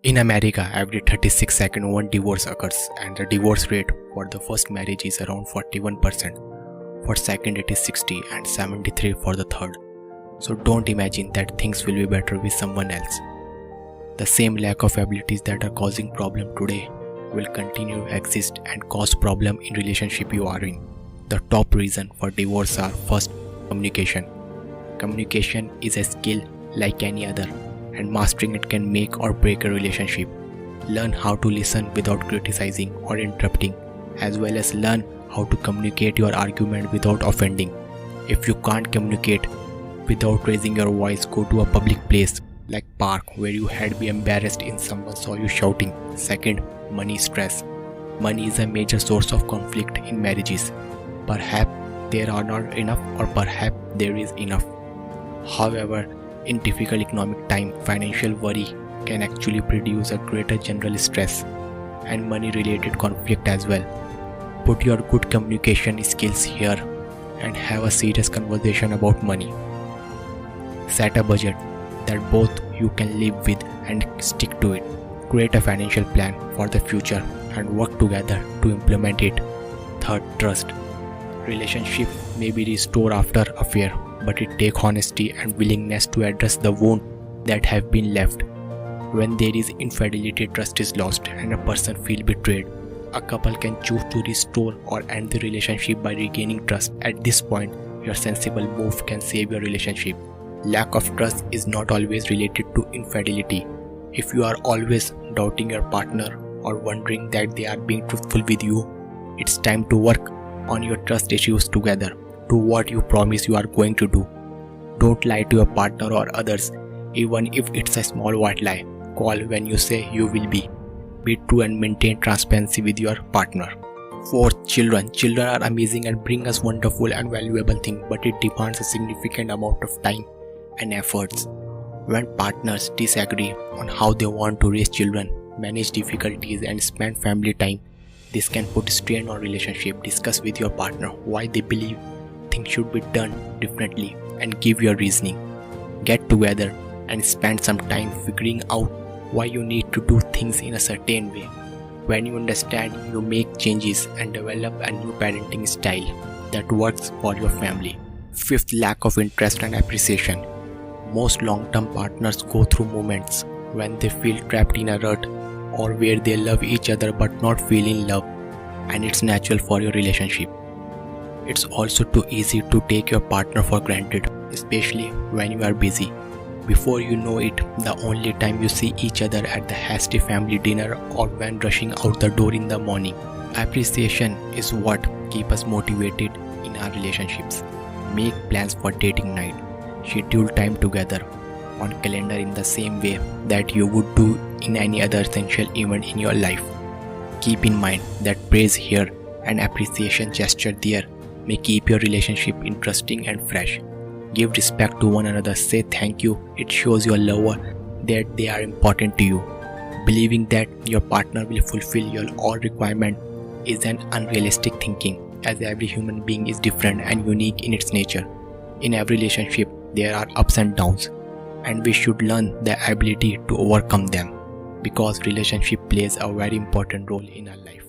In America, every 36 seconds one divorce occurs, and the divorce rate for the first marriage is around 41%. For second it is 60 and 73 for the third. So don't imagine that things will be better with someone else. The same lack of abilities that are causing problem today will continue to exist and cause problem in relationship you are in. The top reason for divorce are: first, communication. Communication is a skill like any other, and mastering it can make or break a relationship. Learn how to listen without criticizing or interrupting, as well as learn how to communicate your argument without offending. If you can't communicate without raising your voice, go to a public place like park where you had be embarrassed if someone saw you shouting. Second, money stress. Money is a major source of conflict in marriages. Perhaps there are not enough, or perhaps there is enough. However, in difficult economic time, financial worry can actually produce a greater general stress and money-related conflict as well. Put your good communication skills here and have a serious conversation about money. Set a budget that both you can live with and stick to it. Create a financial plan for the future and work together to implement it. Third, trust. Relationship may be restored after affair, but it takes honesty and willingness to address the wound that have been left. When there is infidelity, trust is lost and a person feels betrayed. A couple can choose to restore or end the relationship by regaining trust. At this point, your sensible move can save your relationship. Lack of trust is not always related to infidelity. If you are always doubting your partner or wondering that they are being truthful with you, it's time to work on your trust issues together. Do what you promise you are going to do. Don't lie to your partner or others, even if it's a small white lie. Call when you say you will be. Be true and maintain transparency with your partner. Fourth, children. Children are amazing and bring us wonderful and valuable things, but it demands a significant amount of time and efforts. When partners disagree on how they want to raise children, manage difficulties and spend family time, this can put strain on relationship. Discuss with your partner why they believe things should be done differently and give your reasoning. Get together and spend some time figuring out why you need to do things in a certain way. When you understand, you make changes and develop a new parenting style that works for your family. Fifth, lack of interest and appreciation. Most long-term partners go through moments when they feel trapped in a rut or where they love each other but not feel in love, and it's natural for your relationship. It's also too easy to take your partner for granted, especially when you are busy. Before you know it, the only time you see each other at the hasty family dinner or when rushing out the door in the morning. Appreciation is what keeps us motivated in our relationships. Make plans for dating night. Schedule time together on calendar in the same way that you would do in any other essential event in your life. Keep in mind that praise here and appreciation gesture there may keep your relationship interesting and fresh. Give respect to one another. Say thank you. It shows your lover that they are important to you. Believing that your partner will fulfill your all requirement is an unrealistic thinking, as every human being is different and unique in its nature. In every relationship, there are ups and downs, and we should learn the ability to overcome them, because relationship plays a very important role in our life.